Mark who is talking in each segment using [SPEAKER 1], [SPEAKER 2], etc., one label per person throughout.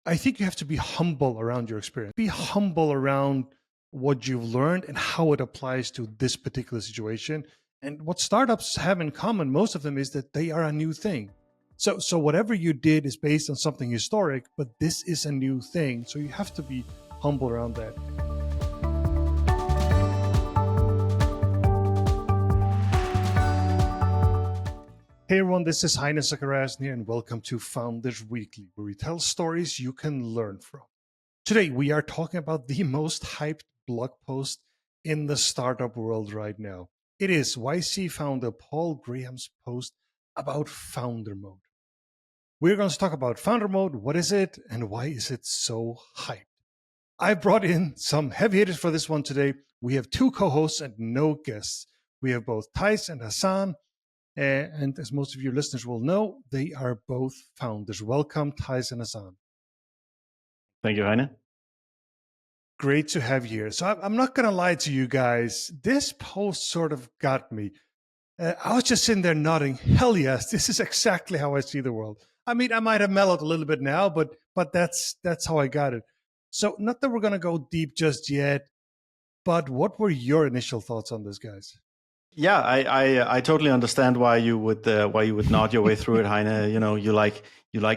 [SPEAKER 1] I think you have to be humble around your experience. Be humble around what you've learned and how it applies to this particular situation. And what startups have in common, most of them, is that they are a new thing. So whatever you did is based on something historic, but this is a new thing. So you have to be humble around that. Hey everyone, this is Heini Zachariassen here, and welcome to Founders Weekly, where we tell stories you can learn from. Today, we are talking about the most hyped blog post in the startup world right now. It is YC founder Paul Graham's post about founder mode. We're going to talk about founder mode, what is it, and why is it so hyped? I brought in some heavy hitters for this one today. We have two co-hosts and no guests. We have both Theis and Hassan. And as most of your listeners will know, they are both founders. Welcome, Theis and Hassan.
[SPEAKER 2] Thank you, Heini.
[SPEAKER 1] Great to have you here. So I'm not going to lie to you guys. This post sort of got me. I was just sitting there nodding. Hell yes, this is exactly how I see the world. I mean, I might have mellowed a little bit now, but that's how I got it. So not that we're going to go deep just yet, but what were your initial thoughts on this, guys?
[SPEAKER 2] Yeah, I totally understand why you would nod your way through it, Heine. You know, you like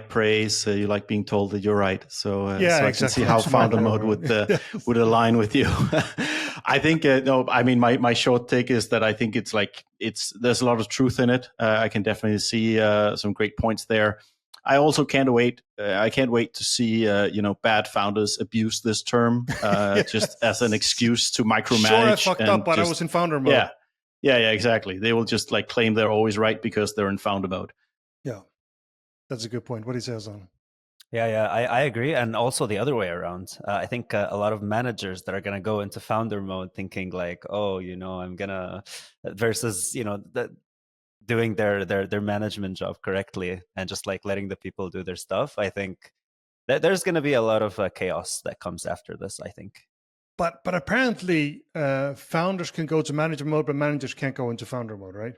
[SPEAKER 2] praise, you like being told that you're right. So
[SPEAKER 1] yeah,
[SPEAKER 2] I
[SPEAKER 1] exactly.
[SPEAKER 2] can see how founder mode would align with you. I think no, I mean my short take is that I think there's a lot of truth in it. I can definitely see some great points there. I also can't wait. I can't wait to see bad founders abuse this term
[SPEAKER 1] Yes.
[SPEAKER 2] just as an excuse to micromanage.
[SPEAKER 1] Sure, I fucked up, but I was in founder mode.
[SPEAKER 2] Yeah, exactly. They will just claim they're always right because they're in founder mode.
[SPEAKER 1] Yeah, that's a good point. What do you say, Hassan?
[SPEAKER 3] Yeah, I agree. And also the other way around. I think a lot of managers that are going to go into founder mode thinking like, oh, I'm going to, versus, doing their management job correctly and just letting the people do their stuff. I think that there's going to be a lot of chaos that comes after this, I think.
[SPEAKER 1] But apparently founders can go to manager mode, but managers can't go into founder mode, right?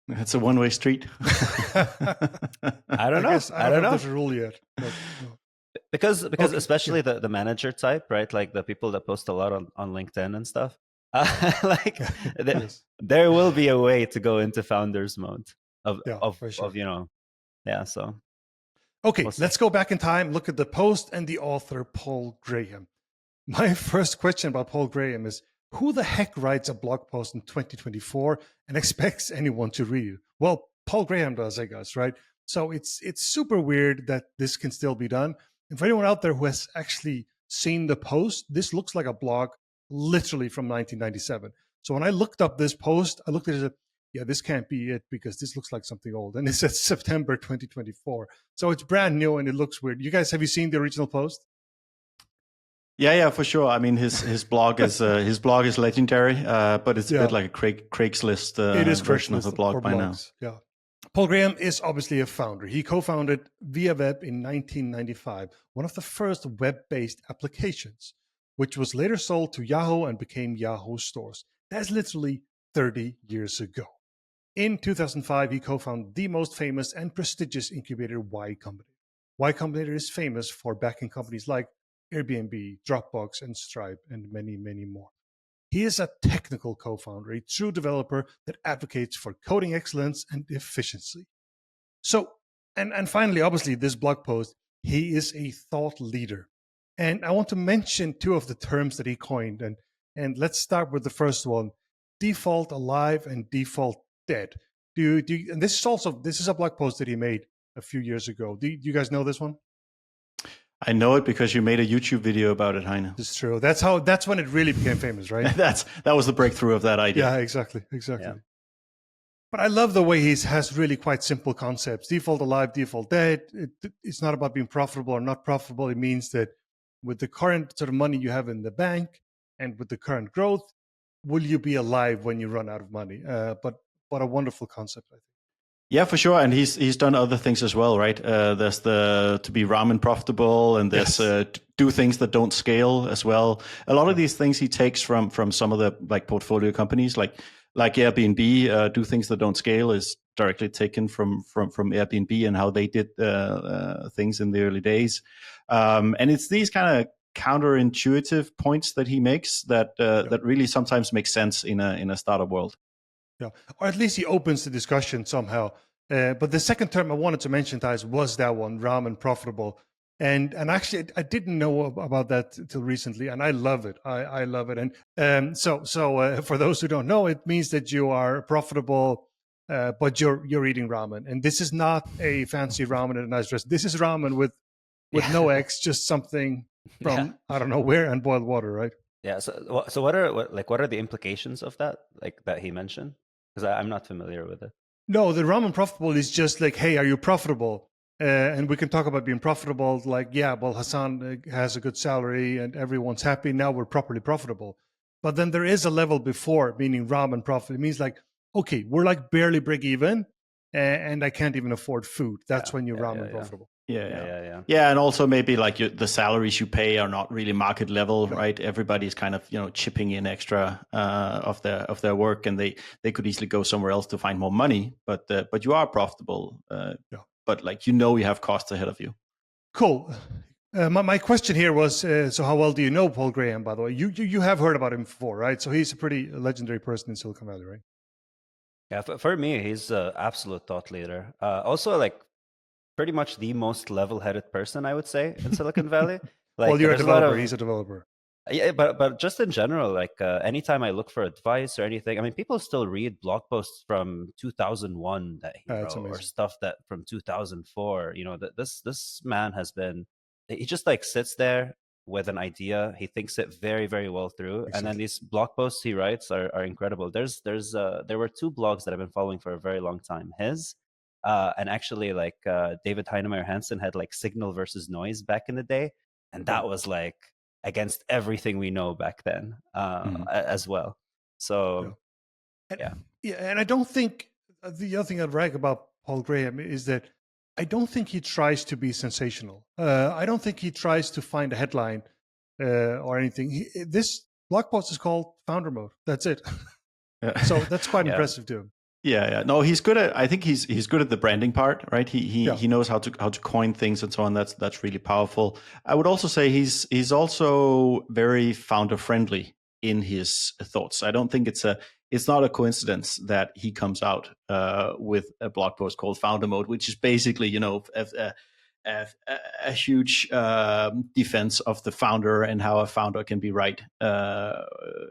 [SPEAKER 2] It's a one-way street.
[SPEAKER 3] I don't know.
[SPEAKER 1] I don't know if there's a rule yet. But, no.
[SPEAKER 3] Because especially the manager type, right? Like the people that post a lot on LinkedIn and stuff. There will be a way to go into founders mode So
[SPEAKER 1] okay, let's go back in time, look at the post and the author, Paul Graham. My first question about Paul Graham is, who the heck writes a blog post in 2024 and expects anyone to read it? Well, Paul Graham does, I guess, right? So it's super weird that this can still be done. And for anyone out there who has actually seen the post, this looks like a blog literally from 1997. So when I looked up this post, I looked at it and said, yeah, this can't be it because this looks like something old. And it says September 2024. So it's brand new and it looks weird. You guys, have you seen the original post?
[SPEAKER 2] Yeah, for sure. I mean, his blog is legendary, but it's a bit like a Craigslist version of a blog by now.
[SPEAKER 1] Yeah. Paul Graham is obviously a founder. He co-founded ViaWeb in 1995, one of the first web-based applications, which was later sold to Yahoo and became Yahoo Stores. That's literally 30 years ago. In 2005, he co-founded the most famous and prestigious incubator, Y Combinator. Y Combinator is famous for backing companies like Airbnb, Dropbox, and Stripe, and many, many more. He is a technical co-founder, a true developer that advocates for coding excellence and efficiency. So, and finally, obviously, this blog post, he is a thought leader. And I want to mention two of the terms that he coined. And let's start with the first one, default alive and default dead. And this is a blog post that he made a few years ago. Do you guys know this one?
[SPEAKER 2] I know it because you made a YouTube video about it, Heine.
[SPEAKER 1] It's true. That's when it really became famous, right?
[SPEAKER 2] that was the breakthrough of that idea.
[SPEAKER 1] Yeah, exactly.
[SPEAKER 3] Yeah.
[SPEAKER 1] But I love the way he has really quite simple concepts. Default alive, default dead. It's not about being profitable or not profitable. It means that with the current sort of money you have in the bank and with the current growth, will you be alive when you run out of money? But a wonderful concept, I think.
[SPEAKER 2] Yeah, for sure. And he's done other things as well, right? There's to be ramen profitable, and there's do things that don't scale as well. A lot of these things he takes from some of the portfolio companies, like Airbnb. Do things that don't scale is directly taken from Airbnb and how they did things in the early days. And it's these kind of counterintuitive points that he makes that that really sometimes make sense in a startup world.
[SPEAKER 1] Yeah, or at least he opens the discussion somehow. But the second term I wanted to mention, Theis, was that one, ramen profitable. And actually, I didn't know about that till recently, and I love it. I love it. And so for those who don't know, it means that you are profitable, but you're eating ramen. And this is not a fancy ramen at a nice restaurant. This is ramen with no eggs, just something from I don't know where, and boiled water, right?
[SPEAKER 3] Yeah. So what are the implications of that, like that he mentioned? Because I'm not familiar with it.
[SPEAKER 1] No, the ramen profitable is just like, hey, are you profitable? And we can talk about being profitable. Like, yeah, well, Hassan has a good salary and everyone's happy. Now we're properly profitable. But then there is a level before, meaning ramen profit. It means like, okay, we're like barely break even, and I can't even afford food. That's when you're ramen profitable.
[SPEAKER 2] Yeah, and also maybe like the salaries you pay are not really market level, right? Everybody's kind of chipping in extra of their work, and they could easily go somewhere else to find more money. But you are profitable. But like you have costs ahead of you.
[SPEAKER 1] Cool. My question here was, so how well do you know Paul Graham? By the way, you have heard about him before, right? So he's a pretty legendary person in Silicon Valley, right?
[SPEAKER 3] Yeah, for me, he's an absolute thought leader. Also, like, pretty much the most level-headed person, I would say, in Silicon Valley. Like,
[SPEAKER 1] well, you're a developer. He's a developer.
[SPEAKER 3] Yeah, but just in general, like anytime I look for advice or anything, I mean, people still read blog posts from 2001 that he wrote, or stuff that from 2004. This man has been. He just like sits there with an idea. He thinks it very, very well through, and then these blog posts he writes are incredible. There were two blogs that I've been following for a very long time. His. And actually, like David Heinemeier Hansen had like Signal versus Noise back in the day, and that was like against everything we know back then as well. So,
[SPEAKER 1] and I don't think the other thing I'd brag about Paul Graham is that I don't think he tries to be sensational. I don't think he tries to find a headline or anything. This blog post is called Founder Mode. That's it. So that's quite impressive to him.
[SPEAKER 2] Yeah. No, he's good at. I think he's good at the branding part, right? He knows how to coin things and so on. That's really powerful. I would also say he's also very founder friendly in his thoughts. I don't think it's not a coincidence that he comes out with a blog post called Founder Mode, which is basically a huge defense of the founder and how a founder can be right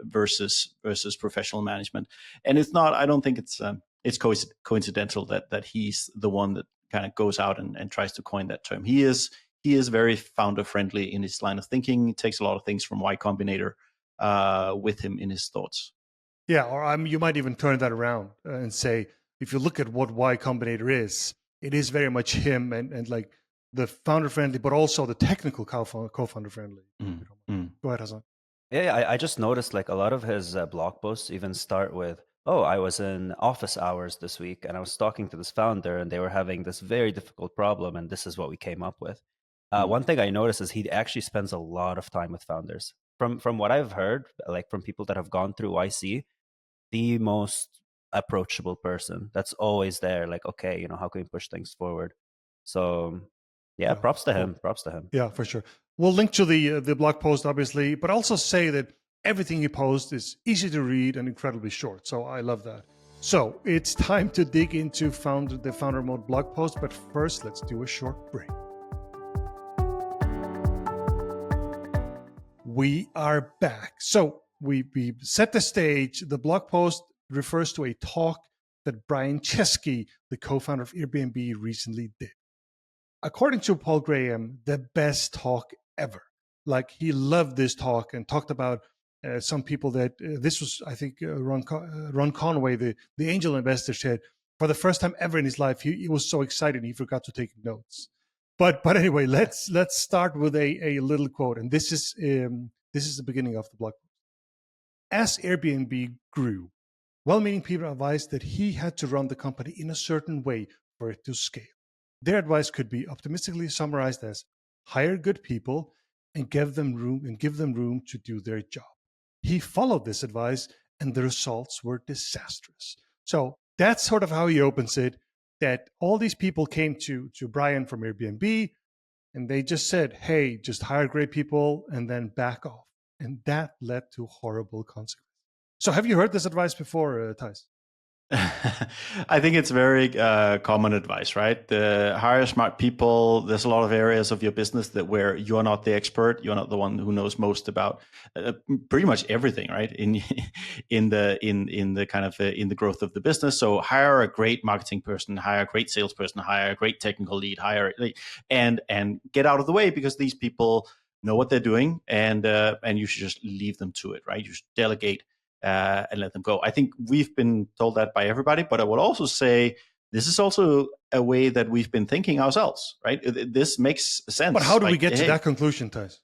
[SPEAKER 2] versus professional management. And it's not. I don't think it's coincidental that he's the one that kind of goes out and tries to coin that term. He is very founder friendly in his line of thinking. He takes a lot of things from Y Combinator with him in his thoughts.
[SPEAKER 1] Yeah, or you might even turn that around and say, if you look at what Y Combinator is, it is very much him and like the founder friendly, but also the technical co-founder friendly. Go ahead, Hassan.
[SPEAKER 3] Yeah, I just noticed like a lot of his blog posts even start with, "Oh, I was in office hours this week and I was talking to this founder and they were having this very difficult problem and this is what we came up with." One thing I noticed is he actually spends a lot of time with founders. From what I've heard, like from people that have gone through YC, the most approachable person that's always there. Like, okay, how can we push things forward? So yeah, props to him. Props to him.
[SPEAKER 1] Yeah, for sure. We'll link to the blog post, obviously, but also say that everything he posts is easy to read and incredibly short. So I love that. So it's time to dig into the Founder Mode blog post. But first, let's do a short break. We are back. So we set the stage. The blog post refers to a talk that Brian Chesky, the co-founder of Airbnb, recently did. According to Paul Graham, the best talk ever. Like, he loved this talk and talked about some people that this was, I think, Ron Conway, the angel investor, said for the first time ever in his life, he was so excited he forgot to take notes. But anyway, let's start with a little quote, and this is the beginning of the blog post. As Airbnb grew, well-meaning people advised that he had to run the company in a certain way for it to scale. Their advice could be optimistically summarized as hire good people and give them room to do their job. He followed this advice and the results were disastrous. So that's sort of how he opens it, that all these people came to Brian from Airbnb and they just said, hey, just hire great people and then back off. And that led to horrible consequences. So have you heard this advice before, Theis?
[SPEAKER 2] I think it's very common advice, right? Hire smart people. There's a lot of areas of your business that where you're not the expert, you're not the one who knows most about pretty much everything, right? In the kind of in the growth of the business. So hire a great marketing person, hire a great salesperson, hire a great technical lead, and get out of the way, because these people know what they're doing, and you should just leave them to it, right? You should delegate. And let them go. I think we've been told that by everybody, but I would also say this is also a way that we've been thinking ourselves, right? This makes sense.
[SPEAKER 1] But how do we get to that conclusion, Theis?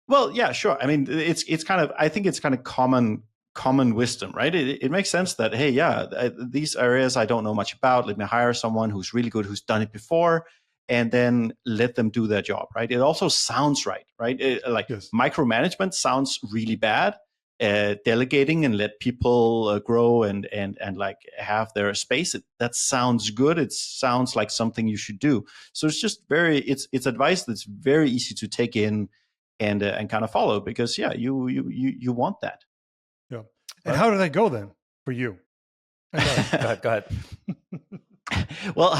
[SPEAKER 2] Well, yeah, sure. I mean, it's kind of, I think it's kind of common wisdom, right? It makes sense that, hey, yeah, these areas I don't know much about. Let me hire someone who's really good, who's done it before, and then let them do their job, right? It also sounds right? Yes. Micromanagement sounds really bad. Delegating and let people grow and like have their space, that sounds good. It sounds like something you should do. So it's just it's advice that's very easy to take in and kind of follow, because you want that.
[SPEAKER 1] Yeah. And how did that go then for you?
[SPEAKER 3] Go ahead.
[SPEAKER 2] Well,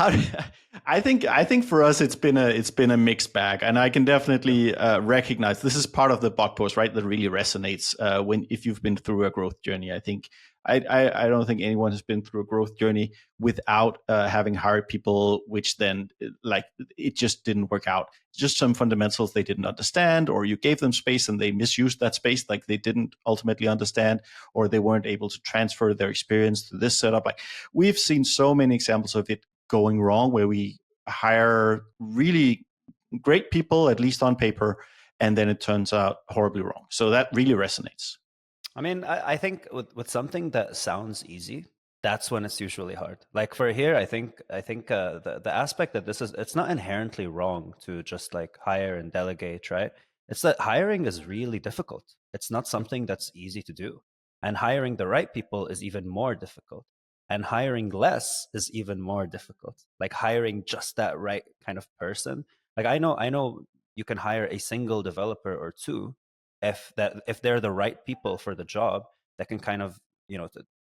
[SPEAKER 2] I think for us it's been a mixed bag, and I can definitely recognize this is part of the blog post, right? That really resonates if you've been through a growth journey. I think I don't think anyone has been through a growth journey without having hired people, which then like it just didn't work out. Just some fundamentals they didn't understand, or you gave them space and they misused that space, like they didn't ultimately understand, or they weren't able to transfer their experience to this setup. Like we've seen so many examples of it going wrong, where we hire really great people, at least on paper, and then it turns out horribly wrong. So that really resonates.
[SPEAKER 3] I mean, I think with something that sounds easy, that's when it's usually hard. Like for here, I think the aspect that it's not inherently wrong to just like hire and delegate, right? It's that hiring is really difficult. It's not something that's easy to do. And hiring the right people is even more difficult. And hiring less is even more difficult. Like hiring just that right kind of person. Like I know you can hire a single developer or two if they're the right people for the job, that can kind of,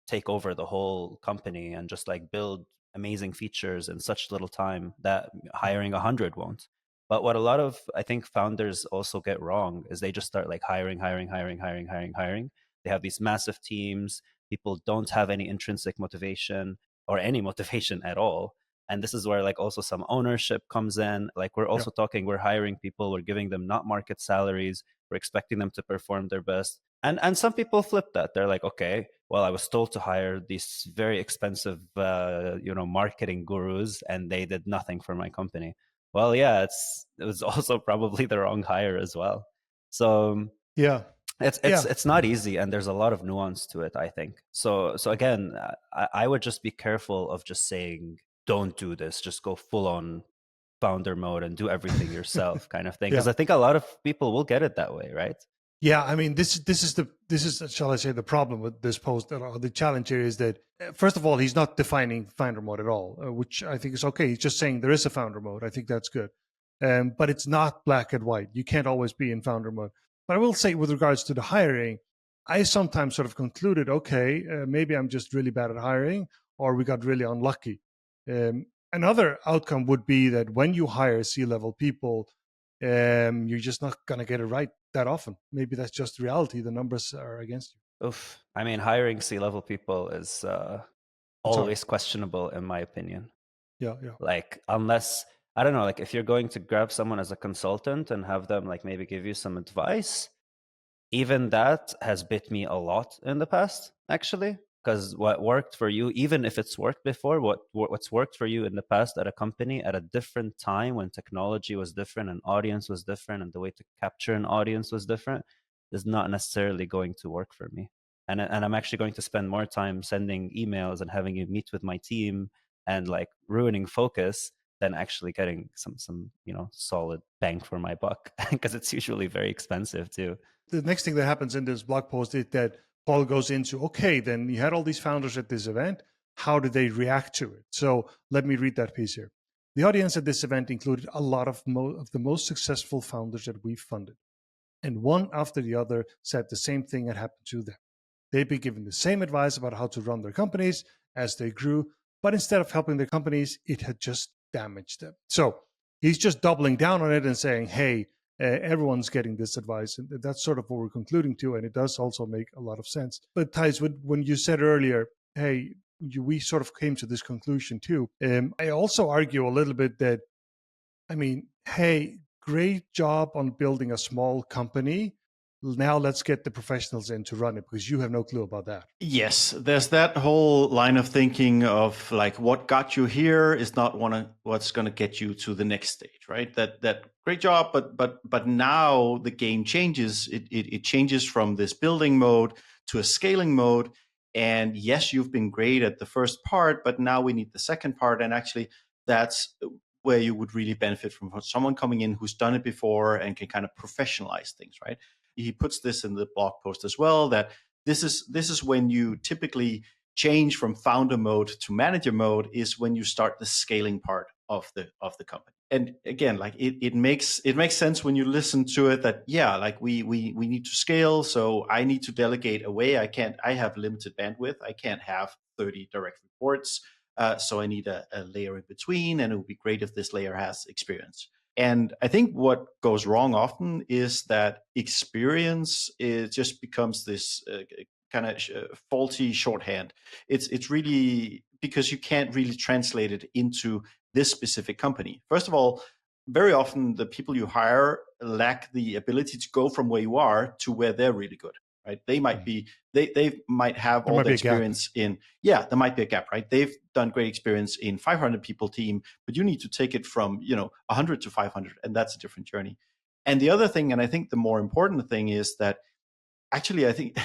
[SPEAKER 3] take over the whole company and just like build amazing features in such little time that hiring 100 won't. But what a lot of, I think, founders also get wrong is they just start like hiring. They have these massive teams. People don't have any intrinsic motivation or any motivation at all. And this is where like also some ownership comes in. Like we're also talking, we're hiring people, we're giving them not market salaries, we're expecting them to perform their best. And some people flip that. They're like, okay, well, I was told to hire these very expensive, marketing gurus, and they did nothing for my company. Well, yeah, it was also probably the wrong hire as well. So
[SPEAKER 1] yeah,
[SPEAKER 3] it's not easy, and there's a lot of nuance to it, I think. So again, I would just be careful of just saying, don't do this, just go full on founder mode and do everything yourself kind of thing. Because I think a lot of people will get it that way, right?
[SPEAKER 1] Yeah, I mean, this is shall I say, the problem with this post, or the challenge here is that first of all, he's not defining founder mode at all, which I think is okay. He's just saying there is a founder mode. I think that's good, but it's not black and white. You can't always be in founder mode. But I will say, with regards to the hiring, I sometimes sort of concluded, okay, maybe I'm just really bad at hiring, or we got really unlucky. Another outcome would be that when you hire C-level people, you're just not going to get it right that often. Maybe that's just reality. The numbers are against you.
[SPEAKER 3] Oof. I mean, hiring C-level people is always questionable, in my opinion.
[SPEAKER 1] Yeah.
[SPEAKER 3] Like, unless, I don't know, like if you're going to grab someone as a consultant and have them like maybe give you some advice, even that has bit me a lot in the past, actually. Because what worked for you, even if it's worked before, what's worked for you in the past at a company at a different time when technology was different and audience was different and the way to capture an audience was different, is not necessarily going to work for me. And I'm actually going to spend more time sending emails and having you meet with my team and like ruining focus than actually getting some solid bang for my buck, because it's usually very expensive too.
[SPEAKER 1] The next thing that happens in this blog post is that Paul goes into, okay, then you had all these founders at this event. how did they react to it? So let me read that piece here. The audience at this event included a lot of the most successful founders that we funded. And one after the other said the same thing had happened to them. They'd been given the same advice about how to run their companies as they grew, but instead of helping their companies, it had just damaged them. So he's just doubling down on it and saying, hey, everyone's getting this advice. And that's sort of what we're concluding to. And it does also make a lot of sense. But Theis, when you said earlier, hey, we sort of came to this conclusion too. I also argue a little bit that, I mean, hey, great job on building a small company. Now let's get the professionals in to run it, because you have no clue about that.
[SPEAKER 2] Yes, there's that whole line of thinking of like, what got you here is not what's going to get you to the next stage, right? That great job, but now the game changes. It changes from this building mode to a scaling mode. And yes, you've been great at the first part, but now we need the second part. And actually, that's where you would really benefit from someone coming in who's done it before and can kind of professionalize things, right? He puts this in the blog post as well, that this is when you typically change from founder mode to manager mode, is when you start the scaling part of the company. And again, like it makes sense when you listen to it that, yeah, like we need to scale. So I need to delegate away. I have limited bandwidth. I can't have 30 direct reports. So I need a layer in between, and it would be great if this layer has experience. And I think what goes wrong often is that experience just becomes this kind of faulty shorthand. It's really because you can't really translate it into this specific company. First of all, very often the people you hire lack the ability to go from where you are to where they're really good. Right? They might be, they might have all the experience in, there might be a gap, right? They've done great experience in 500 people team, but you need to take it from, 100 to 500, and that's a different journey. And the other thing, and I think the more important thing, is that actually, I think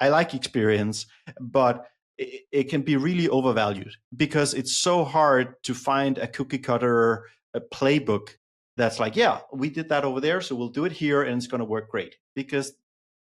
[SPEAKER 2] I like experience, but it can be really overvalued, because it's so hard to find a cookie cutter playbook that's like, yeah, we did that over there, so we'll do it here and it's going to work great. Because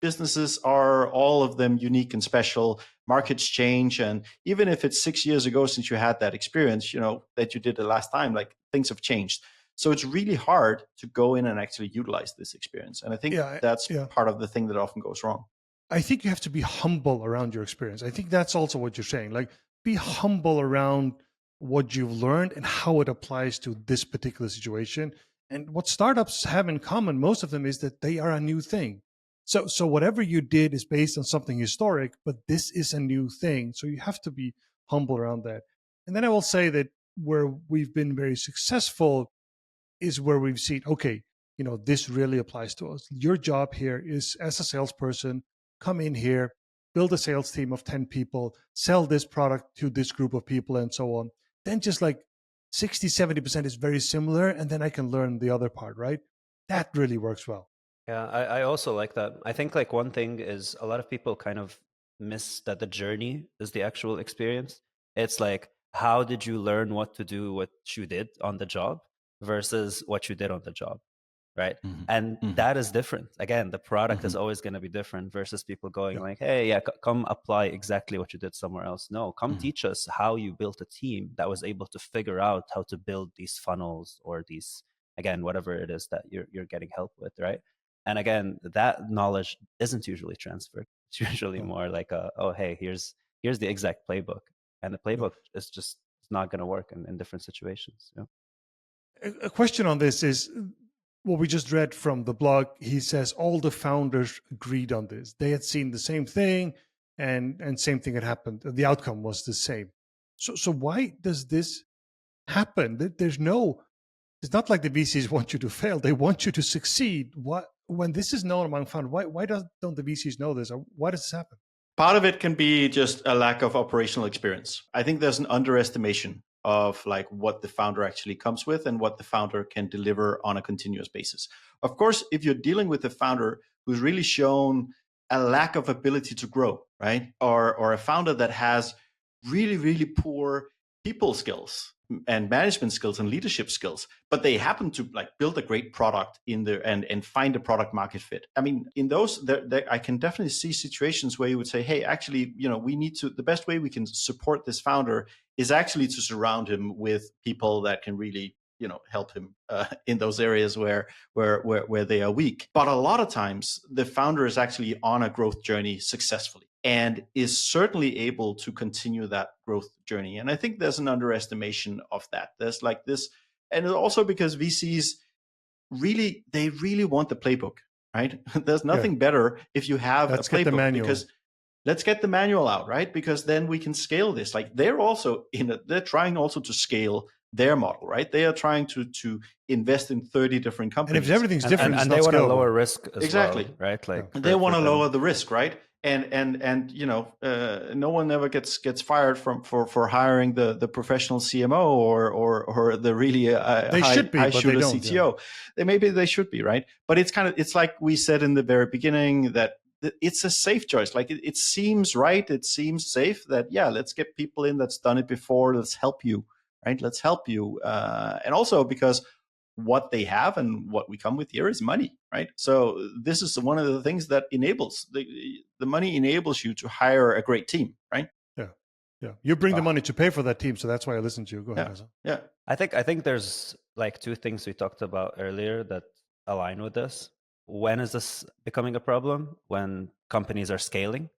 [SPEAKER 2] businesses are all of them unique and special. Markets change, and even if it's 6 years ago since you had that experience, that you did the last time, like things have changed. So it's really hard to go in and actually utilize this experience. And I think that's part of the thing that often goes wrong.
[SPEAKER 1] I think you have to be humble around your experience. I think that's also what you're saying. Like, be humble around what you've learned and how it applies to this particular situation. And what startups have in common, most of them, is that they are a new thing. So whatever you did is based on something historic, but this is a new thing. So you have to be humble around that. And then I will say that where we've been very successful is where we've seen, okay, this really applies to us. Your job here is, as a salesperson, come in here, build a sales team of 10 people, sell this product to this group of people, and so on. Then just like 60, 70% is very similar, and then I can learn the other part, right? That really works well.
[SPEAKER 3] Yeah, I also like that. I think like one thing is a lot of people kind of miss that the journey is the actual experience. It's like, how did you learn what to do, what you did on the job versus what you did on the job, right? Mm-hmm. And that is different. Again, the product is always going to be different versus people going like, hey, come apply exactly what you did somewhere else. No, come teach us how you built a team that was able to figure out how to build these funnels or these, again, whatever it is that you're getting help with, right? And again, that knowledge isn't usually transferred. It's usually more like, hey, here's the exact playbook. And the playbook is just not going to work in different situations.
[SPEAKER 1] A question on this is what we just read from the blog. He says all the founders agreed on this. They had seen the same thing, and same thing had happened. The outcome was the same. So why does this happen? It's not like the VCs want you to fail. They want you to succeed. When this is known among founders, why don't the VCs know this? Or why does this happen?
[SPEAKER 2] Part of it can be just a lack of operational experience. I think there's an underestimation of like what the founder actually comes with and what the founder can deliver on a continuous basis. Of course, if you're dealing with a founder who's really shown a lack of ability to grow, right? Or a founder that has really, really poor people skills, and management skills and leadership skills, but they happen to like build a great product in there and find a product market fit. I mean, in those, I can definitely see situations where you would say, hey, actually, we need to, the best way we can support this founder is actually to surround him with people that can really, help him in those areas where they are weak. But a lot of times the founder is actually on a growth journey successfully and is certainly able to continue that growth journey. And I think there's an underestimation of that. There's like this, and also because VCs really want the playbook, right? There's nothing better if you have a playbook, because let's get the manual out, right? Because then we can scale this. Like they're also they're trying also to scale their model, right? They are trying to invest in 30 different companies.
[SPEAKER 1] And if everything's different,
[SPEAKER 3] and they want to lower risk as
[SPEAKER 2] exactly.
[SPEAKER 3] well, right? Like
[SPEAKER 2] they want to lower the risk, right? And no one ever gets fired for hiring the professional CMO or the really high shooter CTO. Maybe they should be, right? But it's like we said in the very beginning that it's a safe choice. Like it seems right, it seems safe that let's get people in that's done it before. Let's help you, right? Let's help you, and also because what they have and what we come with here is money, right? So this is one of the things that enables the money enables you to hire a great team, right?
[SPEAKER 1] Yeah. You bring the money to pay for that team, so that's why I listen to you. Go ahead, Hassan.
[SPEAKER 2] Yeah.
[SPEAKER 3] I think there's like two things we talked about earlier that align with this. When is this becoming a problem? When companies are scaling.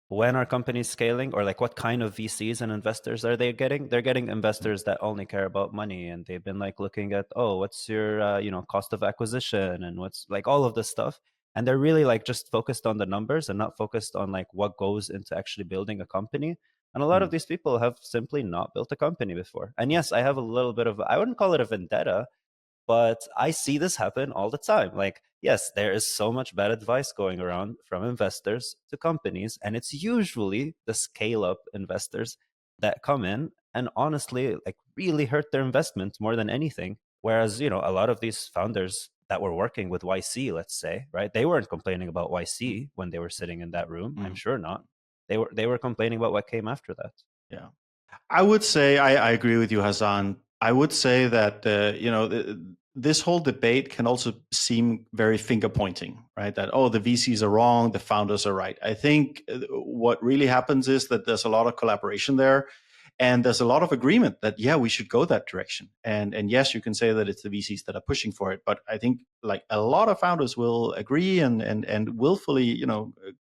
[SPEAKER 3] When are companies scaling, or like what kind of VCs and investors are they getting? They're getting investors that only care about money, and they've been like looking at, what's your cost of acquisition and what's like all of this stuff, and they're really like just focused on the numbers and not focused on like what goes into actually building a company. And a lot of these people have simply not built a company before. And yes, I have a little bit of, I wouldn't call it a vendetta, but I see this happen all the time. Like, yes, there is so much bad advice going around from investors to companies, and it's usually the scale-up investors that come in and honestly, like, really hurt their investment more than anything. Whereas, a lot of these founders that were working with YC, let's say, right, they weren't complaining about YC when they were sitting in that room. I'm sure not. They were complaining about what came after that.
[SPEAKER 2] Yeah, I would say I agree with you, Hassan. I would say that this whole debate can also seem very finger pointing, right? That the VCs are wrong, the founders are right. I think what really happens is that there's a lot of collaboration there, and there's a lot of agreement that we should go that direction. And yes, you can say that it's the VCs that are pushing for it, but I think like a lot of founders will agree and willfully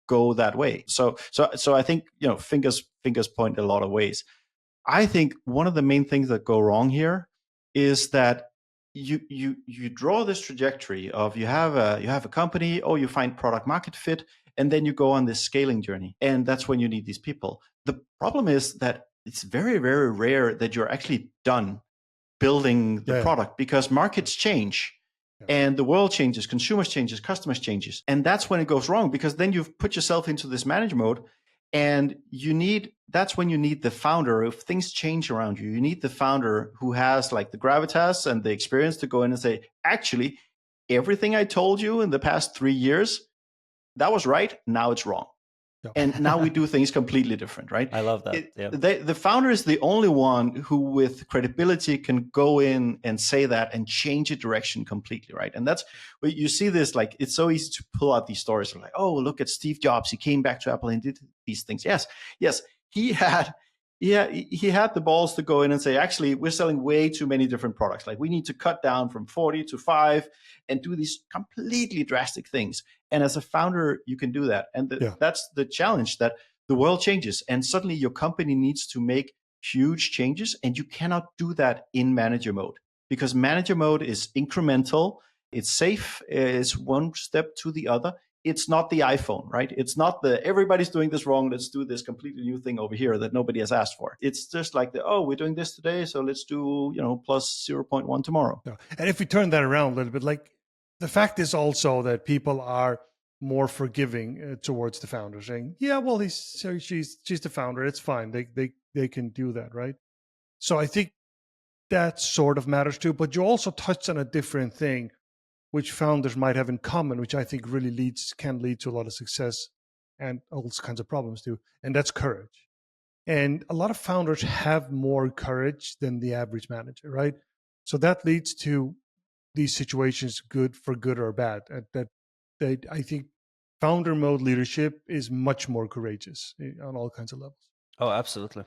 [SPEAKER 2] go that way. So I think fingers point a lot of ways. I think one of the main things that go wrong here is that you draw this trajectory of you have a company, you find product market fit, and then you go on this scaling journey, and that's when you need these people. The problem is that it's very, very rare that you're actually done building the product, because markets change. And the world changes, consumers changes, customers changes. And that's when it goes wrong, because then you've put yourself into this manage mode, and that's when you need the founder. If things change around you, you need the founder who has like the gravitas and the experience to go in and say, actually, everything I told you in the past 3 years, that was right. Now it's wrong. Yep. And now we do things completely different, right?
[SPEAKER 3] I love that.
[SPEAKER 2] The founder is the only one who with credibility can go in and say that and change a direction completely, right? And that's where you see this, like, it's so easy to pull out these stories like, look at Steve Jobs. He came back to Apple and did these things. Yes, he had the balls to go in and say, actually, we're selling way too many different products. Like, we need to cut down from 40 to 5 and do these completely drastic things. And as a founder, you can do that. And that's the challenge, that the world changes and suddenly your company needs to make huge changes. And you cannot do that in manager mode, because manager mode is incremental. It's safe. It's one step to the other. It's not the iPhone, right? It's not everybody's doing this wrong. Let's do this completely new thing over here that nobody has asked for. It's just like we're doing this today, so let's do, plus 0.1 tomorrow. Yeah.
[SPEAKER 1] And if we turn that around a little bit, like, the fact is also that people are more forgiving towards the founder, saying, she's the founder. It's fine. They can do that, right? So I think that sort of matters too. But you also touched on a different thing, which founders might have in common, which I think really can lead to a lot of success and all kinds of problems too. And that's courage. And a lot of founders have more courage than the average manager, right? So that leads to these situations, good or bad. I think founder mode leadership is much more courageous on all kinds of levels.
[SPEAKER 3] Oh, absolutely.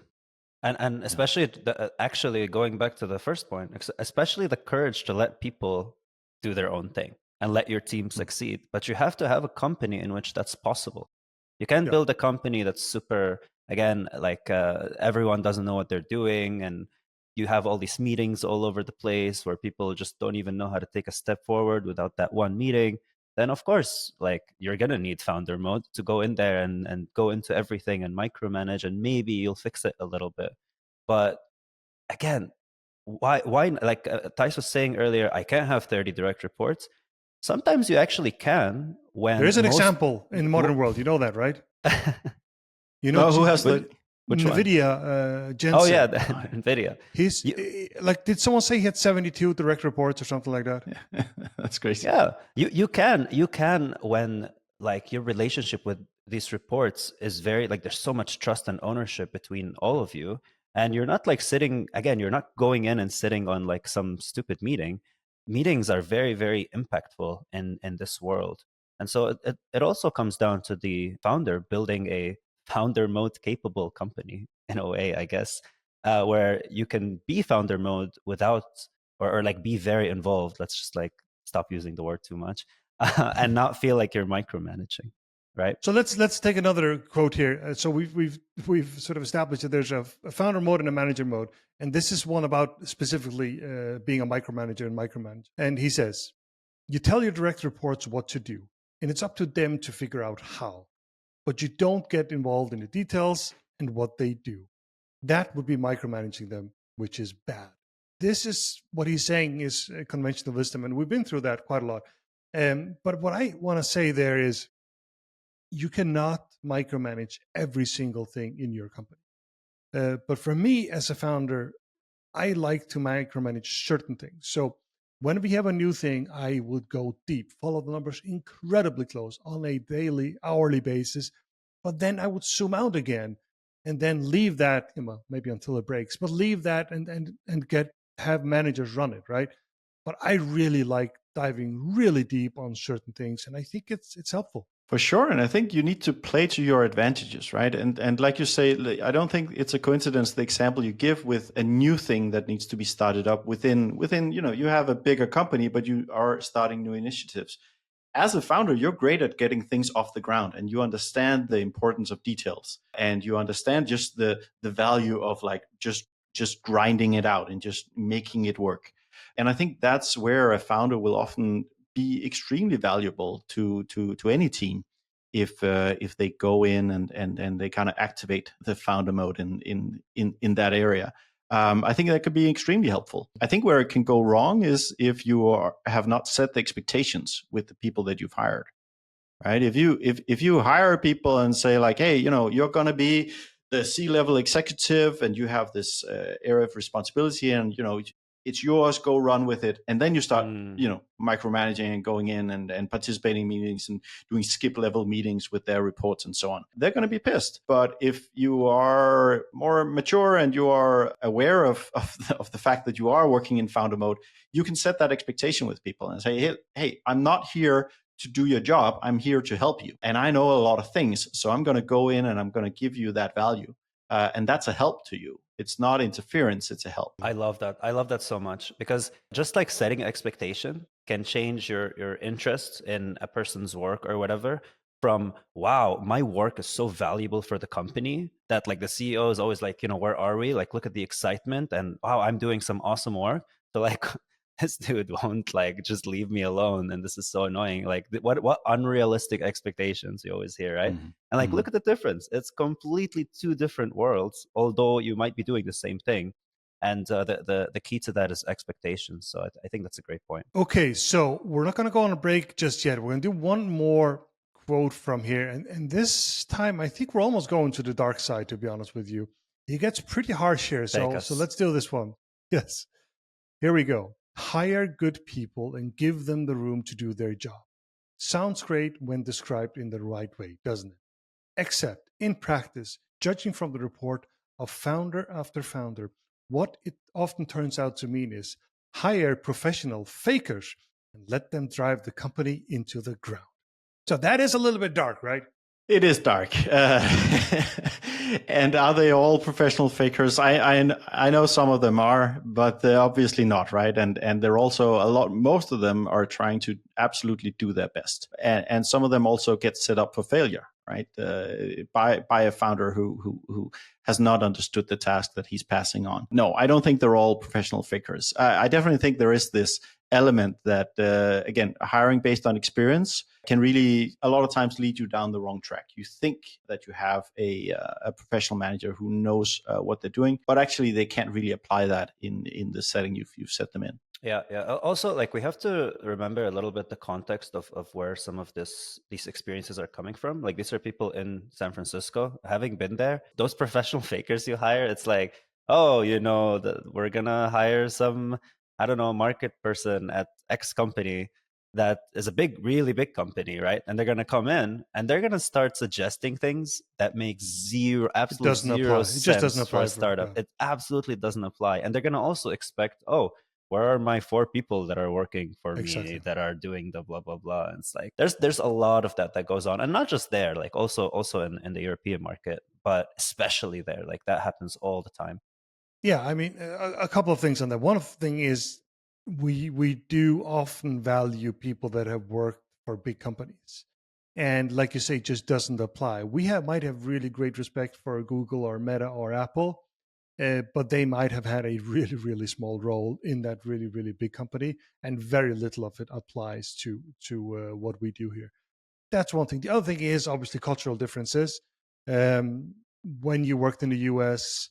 [SPEAKER 3] And especially actually going back to the first point, especially the courage to let people do their own thing and let your team succeed. But you have to have a company in which that's possible. You can't build a company that's super, again, like everyone doesn't know what they're doing, and you have all these meetings all over the place where people just don't even know how to take a step forward without that one meeting. Then of course, like, you're gonna need founder mode to go in there and go into everything and micromanage, and maybe you'll fix it a little bit. But again, why like Theis was saying earlier, I can't have 30 direct reports. Sometimes you actually can. When
[SPEAKER 1] there is an example in the modern world, you know that, right? You know
[SPEAKER 2] who has the
[SPEAKER 3] which
[SPEAKER 1] NVIDIA Jensen.
[SPEAKER 3] Oh yeah, NVIDIA.
[SPEAKER 1] He's like, did someone say he had 72 direct reports or something like that?
[SPEAKER 2] Yeah. That's crazy.
[SPEAKER 3] Yeah, you can when, like, your relationship with these reports is very, like, there's so much trust and ownership between all of you, and you're not like sitting, again, you're not going in and sitting on like some stupid meeting. Meetings are very, very impactful in this world. And so it also comes down to the founder building a founder mode capable company in a way, I guess, where you can be founder mode without, or like be very involved. Let's just like stop using the word too much, and not feel like you're micromanaging, right?
[SPEAKER 1] So let's take another quote here. So we've sort of established that there's a founder mode and a manager mode, and this is one about specifically being a micromanager and micromanage. And he says, you tell your direct reports what to do, and it's up to them to figure out how, but you don't get involved in the details and what they do. That would be micromanaging them, which is bad. This is what he's saying is conventional wisdom, and we've been through that quite a lot. But what I want to say there is, you cannot micromanage every single thing in your company. But for me as a founder, I like to micromanage certain things. So when we have a new thing, I would go deep, follow the numbers incredibly close on a daily, hourly basis. But then I would zoom out again and then leave that, maybe until it breaks, but leave that and have managers run it, right? But I really like diving really deep on certain things, and I think it's helpful.
[SPEAKER 2] For sure, and I think you need to play to your advantages, right? And like you say, I don't think it's a coincidence the example you give with a new thing that needs to be started up within you have a bigger company, but you are starting new initiatives. As a founder, you're great at getting things off the ground, and you understand the importance of details, and you understand just the value of like just grinding it out and just making it work. And I think that's where a founder will often be extremely valuable to any team if they go in and they kind of activate the founder mode in that area. I think that could be extremely helpful. I think where it can go wrong is if you have not set the expectations with the people that you've hired, right? If you hire people and say like, hey, you're going to be the C-level executive and you have this area of responsibility, and it's yours, go run with it. And then you start, micromanaging and going in and participating in meetings and doing skip level meetings with their reports and so on. They're going to be pissed. But if you are more mature and you are aware of the fact that you are working in founder mode, you can set that expectation with people and say, hey, I'm not here to do your job. I'm here to help you. And I know a lot of things. So I'm going to go in and I'm going to give you that value. And that's a help to you. It's not interference, it's a help.
[SPEAKER 3] I love that. I love that so much, because just like setting expectation can change your interest in a person's work or whatever, from, wow, my work is so valuable for the company, that like the CEO is always like, where are we? Like, look at the excitement, and wow, I'm doing some awesome work. So like, this dude won't like just leave me alone, and this is so annoying. Like, what unrealistic expectations you always hear, right? Mm-hmm. And like, look at the difference. It's completely two different worlds, although you might be doing the same thing. And the key to that is expectations. So I think that's a great point.
[SPEAKER 1] Okay, so we're not going to go on a break just yet. We're going to do one more quote from here, and this time I think we're almost going to the dark side, to be honest with you. It gets pretty harsh here, so let's do this one. Yes, here we go. Hire good people and give them the room to do their job. Sounds great when described in the right way, doesn't it? Except in practice, judging from the report, of founder after founder, what it often turns out to mean is hire professional fakers and let them drive the company into the ground. So that is a little bit dark, right?
[SPEAKER 2] It is dark. And are they all professional fakers? I know some of them are, but they're obviously not, right? And they're also most of them are trying to absolutely do their best. And some of them also get set up for failure, right? By a founder who has not understood the task that he's passing on. No, I don't think they're all professional fakers. I definitely think there is this element that, again, hiring based on experience can really, a lot of times, lead you down the wrong track. You think that you have a professional manager who knows what they're doing, but actually they can't really apply that in the setting you've set them in.
[SPEAKER 3] Yeah. Also, like, we have to remember a little bit the context of where some of these experiences are coming from. Like, these are people in San Francisco. Having been there, those professional fakers you hire, it's like, oh, we're gonna hire some, I don't know, market person at X company that is a really big company, right? And they're gonna come in and they're gonna start suggesting things that make absolute zero sense for a startup. It absolutely doesn't apply. And they're gonna also expect, oh, where are my 4 people that are working for me that are doing the blah blah blah? And it's like there's a lot of that goes on, and not just there, like also in the European market, but especially there, like that happens all the time.
[SPEAKER 1] Yeah, I mean, a couple of things on that. One thing is we do often value people that have worked for big companies, and like you say, it just doesn't apply. We might have really great respect for Google or Meta or Apple, but they might have had a really, really small role in that really, really big company, and very little of it applies to what we do here. That's one thing. The other thing is obviously cultural differences. When you worked in the US,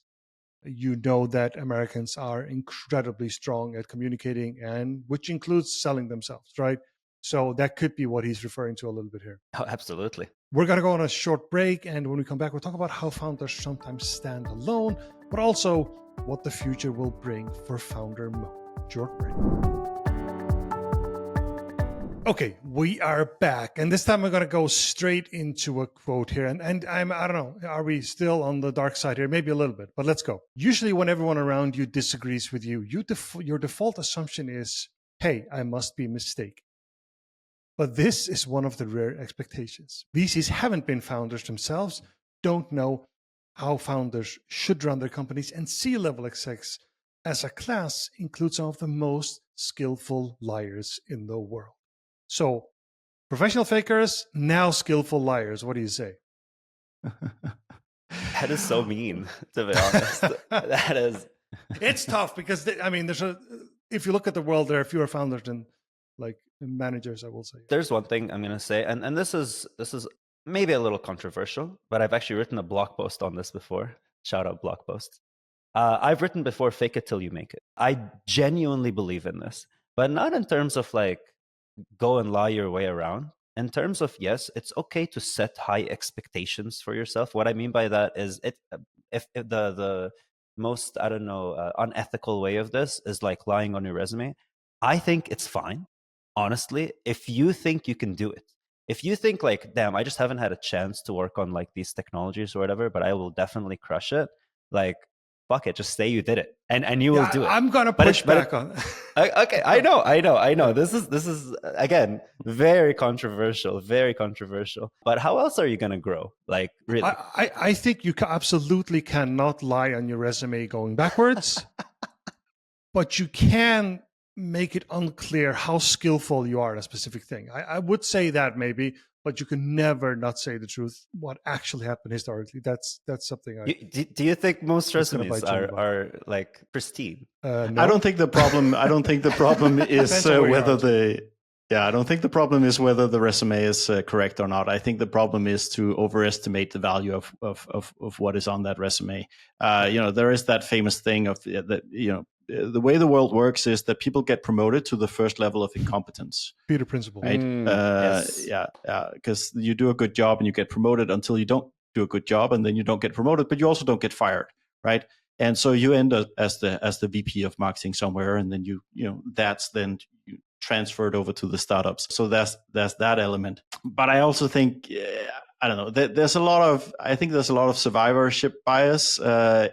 [SPEAKER 1] you know that Americans are incredibly strong at communicating, and which includes selling themselves, right? So that could be what he's referring to a little bit here.
[SPEAKER 3] Oh, absolutely.
[SPEAKER 1] We're going to go on a short break, and when we come back, we'll talk about how founders sometimes stand alone, but also what the future will bring for founder mode. Short break. Okay, we are back, and this time we're going to go straight into a quote here. And I don't know, are we still on the dark side here? Maybe a little bit, but let's go. Usually when everyone around you disagrees with you, your default assumption is, hey, I must be mistaken. But this is one of the rare expectations. VCs haven't been founders themselves, don't know how founders should run their companies, and C-level execs as a class include some of the most skillful liars in the world. So, professional fakers, now skillful liars. What do you say?
[SPEAKER 3] That is so mean, to be honest. That is.
[SPEAKER 1] It's tough because, if you look at the world, there are fewer founders than managers, I will say.
[SPEAKER 3] There's one thing I'm going to say, and this is maybe a little controversial, but I've actually written a blog post on this before. Shout out blog post. I've written before, fake it till you make it. I genuinely believe in this, but not in terms of go and lie your way around. In terms of, yes, it's okay to set high expectations for yourself. What I mean by that is, if the most, I don't know, unethical way of this is lying on your resume, I think it's fine, honestly, if you think you can do it. If you think damn, I just haven't had a chance to work on these technologies or whatever, but I will definitely crush it. Fuck it, just say you did it, and you will do it.
[SPEAKER 1] I'm gonna push back on.
[SPEAKER 3] Okay, I know. This is again very controversial. But how else are you gonna grow? Really?
[SPEAKER 1] I think you absolutely cannot lie on your resume going backwards, but you can make it unclear how skillful you are at a specific thing. I would say that maybe, but you can never not say the truth. What actually happened historically? That's something.
[SPEAKER 3] Do you think most resumes are pristine?
[SPEAKER 1] No.
[SPEAKER 2] I don't think the problem. I don't think the problem is whether the. Yeah, I don't think the problem is whether the resume is correct or not. I think the problem is to overestimate the value of what is on that resume. There is that famous thing of that. The way the world works is that people get promoted to the first level of incompetence.
[SPEAKER 1] Peter Principle.
[SPEAKER 2] Right?
[SPEAKER 3] Yes.
[SPEAKER 2] Yeah. Because you do a good job and you get promoted until you don't do a good job, and then you don't get promoted, but you also don't get fired, right? And so you end up as the VP of marketing somewhere, and then you transferred over to the startups. So that's that element. But I also think I don't know. I think there's a lot of survivorship bias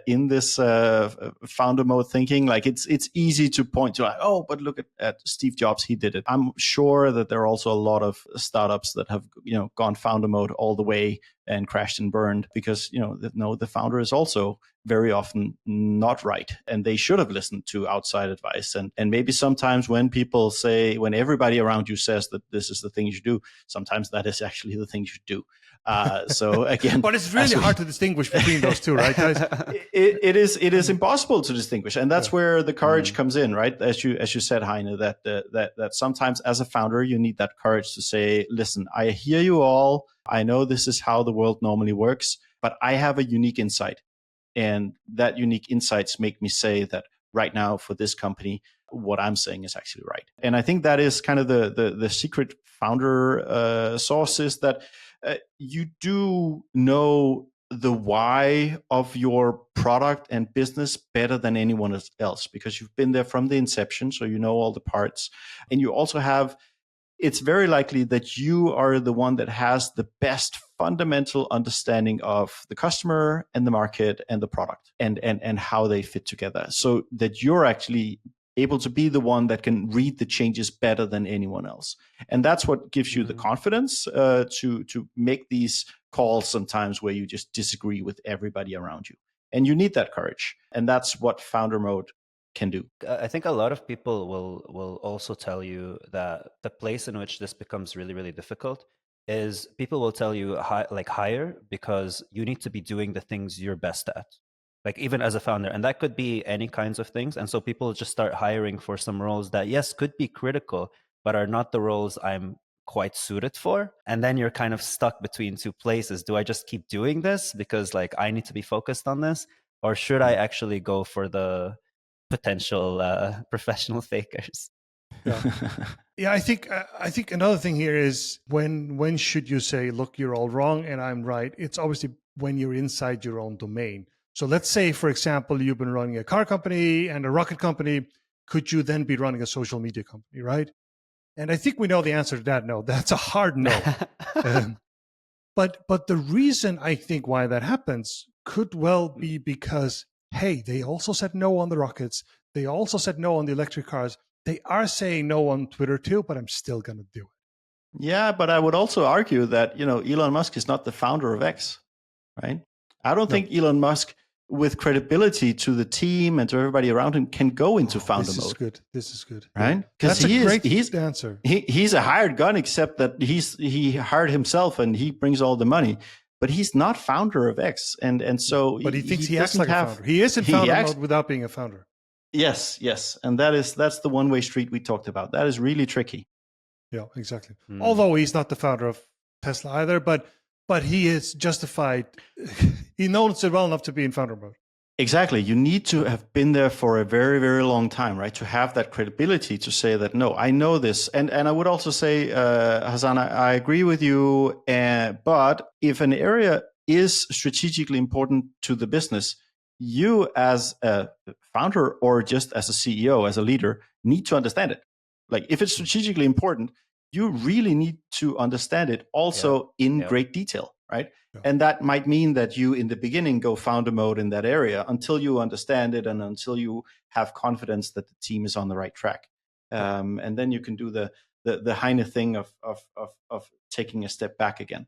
[SPEAKER 2] in this founder mode thinking. Like it's easy to point to, like, oh, but look at Steve Jobs, he did it. I'm sure that there are also a lot of startups that have gone founder mode all the way and crashed and burned because the founder is also very often not right, and they should have listened to outside advice. And maybe sometimes when everybody around you says that this is the thing you should do, sometimes that is actually the thing you should do. So again,
[SPEAKER 1] but it's really hard to distinguish between those two, right, guys?
[SPEAKER 2] It is impossible to distinguish, and that's where the courage comes in, right? As you said, Heine, that sometimes as a founder you need that courage to say, listen, I hear you all. I know this is how the world normally works, but I have a unique insight, and that unique insights make me say that right now for this company, what I'm saying is actually right. And I think that is kind of the secret founder sauce, is that you do know the why of your product and business better than anyone else, because you've been there from the inception, so you know all the parts. And you also have, it's very likely that you are the one that has the best fundamental understanding of the customer and the market and the product and how they fit together, so that you're actually able to be the one that can read the changes better than anyone else. And that's what gives you the confidence to make these calls sometimes where you just disagree with everybody around you. And you need that courage. And that's what founder mode can do.
[SPEAKER 3] I think a lot of people will also tell you that the place in which this becomes really, really difficult is people will tell you hire because you need to be doing the things you're best at. Like even as a founder, and that could be any kinds of things. And so people just start hiring for some roles that, yes, could be critical, but are not the roles I'm quite suited for. And then you're kind of stuck between two places. Do I just keep doing this because like I need to be focused on this? Or should I actually go for the potential professional fakers?
[SPEAKER 1] Yeah, I think another thing here is when should you say, look, you're all wrong and I'm right? It's obviously when you're inside your own domain. So let's say, for example, you've been running a car company and a rocket company. Could you then be running a social media company, right? And I think we know the answer to that. No, that's a hard no. But the reason I think why that happens could well be because, hey, they also said no on the rockets. They also said no on the electric cars. They are saying no on Twitter too, but I'm still going to do it.
[SPEAKER 2] Yeah, but I would also argue that, Elon Musk is not the founder of X, right? I don't think Elon Musk, with credibility to the team and to everybody around him, can go into founder mode.
[SPEAKER 1] This is good.
[SPEAKER 2] Right?
[SPEAKER 1] Because he's the answer.
[SPEAKER 2] He's a hired gun, except that he hired himself and he brings all the money. But he's not founder of X. And so
[SPEAKER 1] but he thinks he acts like a founder. He is in founder mode without being a founder.
[SPEAKER 2] Yes. And that's the one-way street we talked about. That is really tricky.
[SPEAKER 1] Yeah, exactly. Although he's not the founder of Tesla either, but he is justified. He knows it well enough to be in founder mode.
[SPEAKER 2] Exactly. You need to have been there for a very, very long time, right? To have that credibility to say that, no, I know this. And I would also say, Hassan, I agree with you. But if an area is strategically important to the business, you as a founder or just as a CEO, as a leader, need to understand it. Like if it's strategically important, you really need to understand it also in great detail, right? Yeah. And that might mean that you in the beginning go founder mode in that area until you understand it and until you have confidence that the team is on the right track. And then you can do the Heine thing of taking a step back again.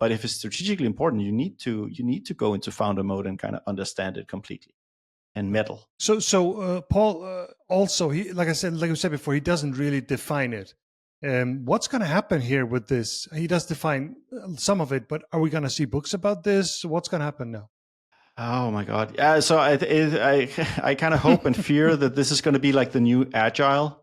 [SPEAKER 2] But if it's strategically important, you need to go into founder mode and kind of understand it completely and meddle.
[SPEAKER 1] So Paul also, like we said before, he doesn't really define it. What's going to happen here with this? He does define some of it, but are we going to see books about this? What's going to happen now?
[SPEAKER 2] Oh my God! Yeah, so I kind of hope and fear that this is going to be like the new Agile.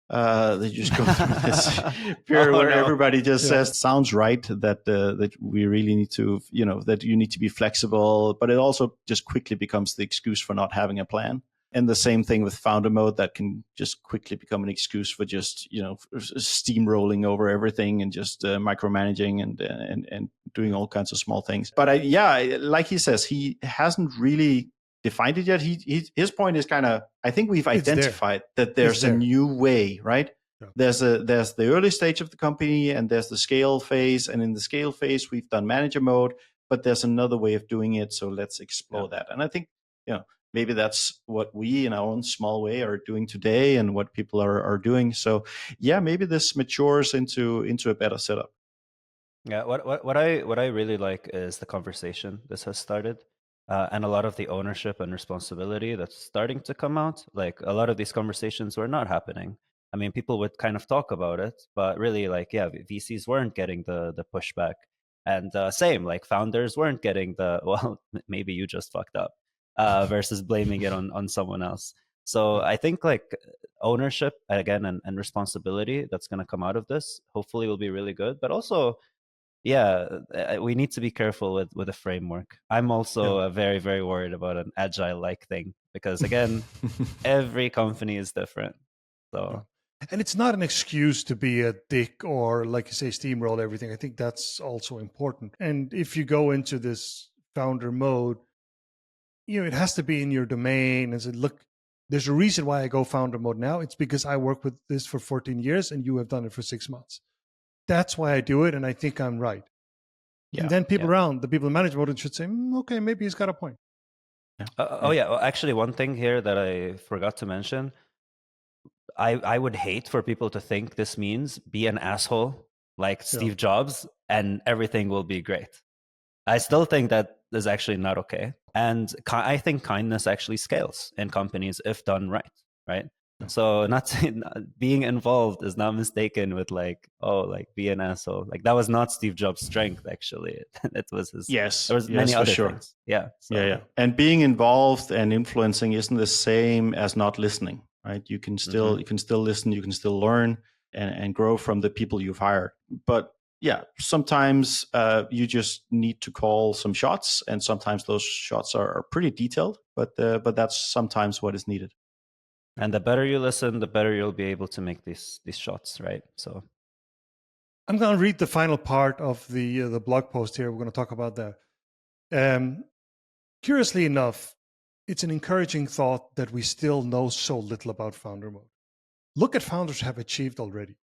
[SPEAKER 2] They just go through this period where everybody just says, "Sounds right." That we really need to, that you need to be flexible, but it also just quickly becomes the excuse for not having a plan. And the same thing with founder mode, that can just quickly become an excuse for just, steamrolling over everything and just micromanaging and doing all kinds of small things. But like he says, he hasn't really defined it yet. His point is kind of, I think we've identified that there's a new way, right? There's the early stage of the company, and there's the scale phase. And in the scale phase, we've done manager mode, but there's another way of doing it. So let's explore that. And I think, maybe that's what we in our own small way are doing today, and what people are doing. So yeah, maybe this matures into a better setup.
[SPEAKER 3] Yeah, what I really like is the conversation this has started, and a lot of the ownership and responsibility that's starting to come out. Like, a lot of these conversations were not happening. I mean, people would kind of talk about it, but really, like, yeah, VCs weren't getting the pushback, and same, like, founders weren't getting the well, maybe you just fucked up, versus blaming it on someone else. So I think, like, ownership again and responsibility that's going to come out of this hopefully will be really good, but also, yeah, we need to be careful with the framework. I'm also very, very worried about an agile-like thing, because again, every company is different. So,
[SPEAKER 1] and it's not an excuse to be a dick or, like you say, steamroll everything. I think that's also important. And if you go into this founder mode, it has to be in your domain and say, look, there's a reason why I go founder mode now. It's because I work with this for 14 years and you have done it for 6 months. That's why I do it, and I think I'm right. And then people around, the people in management mode, should say, okay, maybe he's got a point.
[SPEAKER 3] Well, actually, one thing here that I forgot to mention, I would hate for people to think this means be an asshole like Steve Jobs and everything will be great. I still think that is actually not okay. And I think kindness actually scales in companies if done right? So being involved is not mistaken with like, be an asshole. Like, that was not Steve Jobs' strength, actually. It was his.
[SPEAKER 2] Yes.
[SPEAKER 3] There was many other things. Yeah. So.
[SPEAKER 2] Yeah. And being involved and influencing isn't the same as not listening, right? You can still listen, you can still learn and grow from the people you've hired. But yeah, sometimes you just need to call some shots, and sometimes those shots are pretty detailed, but that's sometimes what is needed.
[SPEAKER 3] And the better you listen, the better you'll be able to make these shots, right? So
[SPEAKER 1] I'm going to read the final part of the blog post here. We're going to talk about that. Curiously enough, it's an encouraging thought that we still know so little about founder mode. Look at founders have achieved already,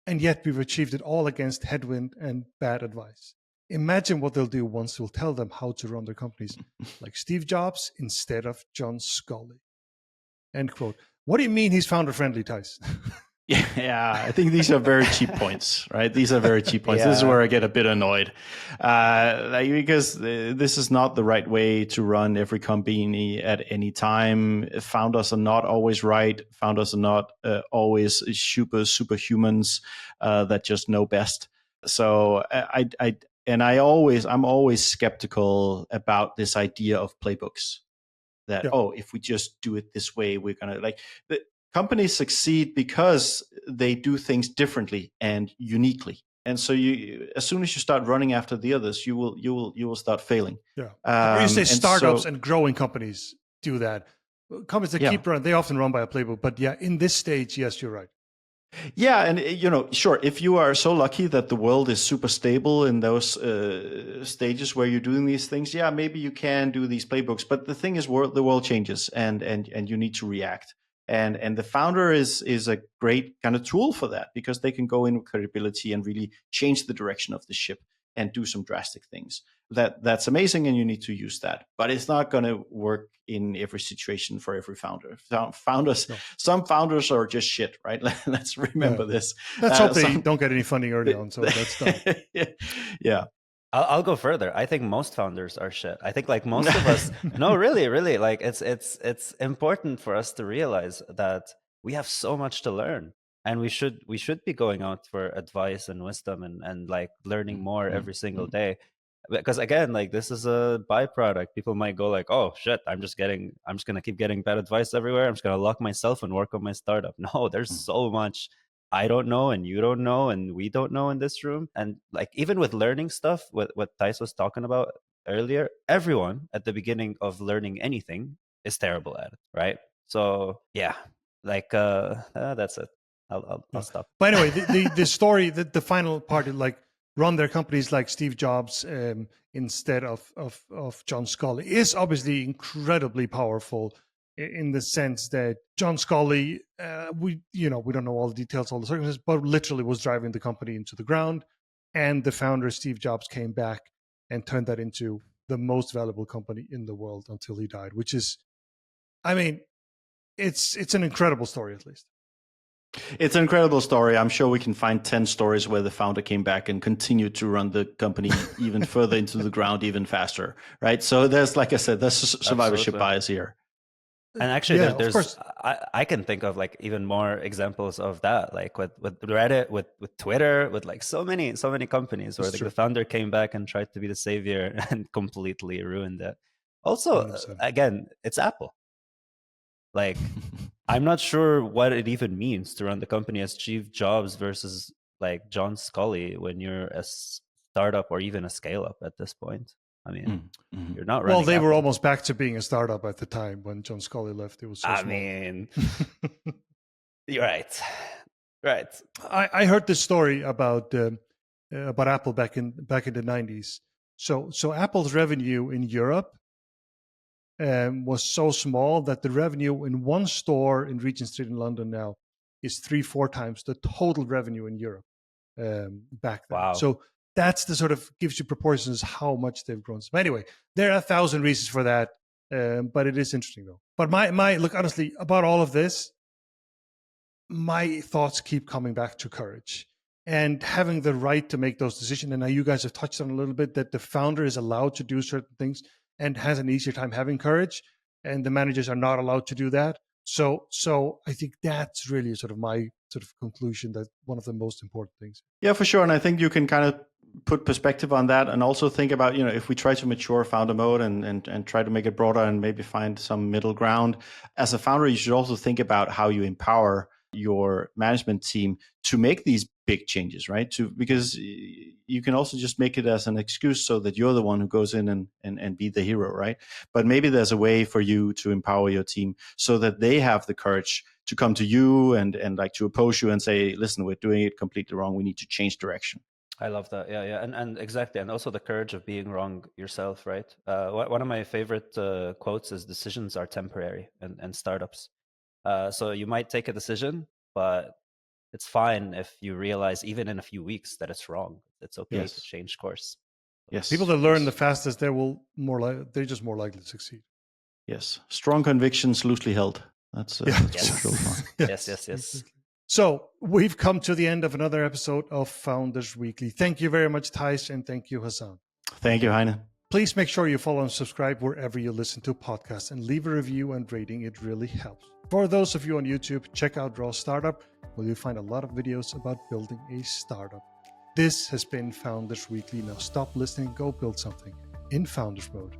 [SPEAKER 1] and yet we've achieved it all against headwind and bad advice. Imagine what they'll do once we'll tell them how to run their companies, like Steve Jobs instead of John Scully. End quote. What do you mean he's founder friendly, Theis?
[SPEAKER 2] Yeah, I think these are very cheap points, right? These are very cheap points. This is where I get a bit annoyed, because this is not the right way to run every company at any time. Founders are not always right. Founders are not always superhumans that just know best. So I'm always skeptical about this idea of playbooks. That if we just do it this way, we're gonna the companies succeed because they do things differently and uniquely. And so as soon as you start running after the others, you will start failing.
[SPEAKER 1] Yeah. You say startups and growing companies do that. Companies that keep running, they often run by a playbook. But yeah, in this stage, yes, you're right.
[SPEAKER 2] Yeah, and sure, if you are so lucky that the world is super stable in those stages where you're doing these things, yeah, maybe you can do these playbooks. But the thing is, the world changes, and you need to react. And the founder is a great kind of tool for that, because they can go in with credibility and really change the direction of the ship and do some drastic things. That's amazing, and you need to use that. But it's not going to work in every situation for every founder. Some founders are just shit, right? Let's remember this.
[SPEAKER 1] Let's hope they don't get any funding early on, so that's done.
[SPEAKER 2] Yeah.
[SPEAKER 3] I'll go further. I think most founders are shit. I think like most of us. No, really, like it's important for us to realize that we have so much to learn, and we should be going out for advice and wisdom and like learning more every single day. Because again, like, this is a byproduct. People might go like, oh shit, I'm just gonna keep getting bad advice everywhere. I'm just gonna lock myself and work on my startup. No, there's so much I don't know and you don't know and we don't know in this room. And like, even with learning stuff, what Theis was talking about earlier, everyone at the beginning of learning anything is terrible at it, right? So yeah, like that's it. I'll stop.
[SPEAKER 1] But anyway, the story, the final part, like, run their companies like Steve Jobs instead of John Scully, is obviously incredibly powerful. in the sense that John Scully, we don't know all the details, all the circumstances, but literally was driving the company into the ground. And the founder, Steve Jobs, came back and turned that into the most valuable company in the world until he died, which is, I mean, it's an incredible story, at least.
[SPEAKER 2] It's an incredible story. I'm sure we can find 10 stories where the founder came back and continued to run the company even further into the ground, even faster, right? So there's, like I said, there's survivorship bias here.
[SPEAKER 3] And actually, I can think of like even more examples of that, like with Reddit, with Twitter, with like so many companies where the founder came back and tried to be the savior and completely ruined it. Also, again, it's Apple. Like, I'm not sure what it even means to run the company as Steve Jobs versus like John Scully when you're a startup or even a scale up at this point. I mean, you're not running.
[SPEAKER 1] Well, they
[SPEAKER 3] Apple.
[SPEAKER 1] were almost back to being a startup at the time when John Scully left. It was so small.
[SPEAKER 3] Mean, you're right. Right.
[SPEAKER 1] I heard this story about Apple back in the 90s. So Apple's revenue in Europe was so small that the revenue in one store in Regent Street in London now is 3-4 times the total revenue in Europe back then.
[SPEAKER 3] Wow.
[SPEAKER 1] So that's the sort of gives you proportions how much they've grown. But anyway, there are 1,000 reasons for that, but it is interesting though. But my look, honestly, about all of this, my thoughts keep coming back to courage and having the right to make those decisions. And now you guys have touched on a little bit that the founder is allowed to do certain things and has an easier time having courage, and the managers are not allowed to do that. So I think that's really sort of my sort of conclusion, that one of the most important things.
[SPEAKER 2] Yeah, for sure. And I think you can kind of put perspective on that and also think about, if we try to mature founder mode and try to make it broader and maybe find some middle ground, as a founder, you should also think about how you empower your management team to make these big changes, right? Because you can also just make it as an excuse so that you're the one who goes in and be the hero, right? But maybe there's a way for you to empower your team so that they have the courage to come to you and like to oppose you and say, listen, we're doing it completely wrong. We need to change direction.
[SPEAKER 3] I love that. Yeah. And exactly. And also the courage of being wrong yourself, right? One of my favorite quotes is decisions are temporary and startups. So you might take a decision, but it's fine if you realize even in a few weeks that it's wrong. It's okay to change course.
[SPEAKER 2] Yes.
[SPEAKER 1] People that learn the fastest, they're just more likely to succeed.
[SPEAKER 2] Yes. Strong convictions, loosely held. That's
[SPEAKER 3] Yes.
[SPEAKER 1] So we've come to the end of another episode of Founders Weekly. Thank you very much, Theis, and thank you, Hassan.
[SPEAKER 2] Thank you, Heini.
[SPEAKER 1] Please make sure you follow and subscribe wherever you listen to podcasts and leave a review and rating. It really helps. For those of you on YouTube, check out Raw Startup, where you'll find a lot of videos about building a startup. This has been Founders Weekly. Now stop listening, go build something in Founders Mode.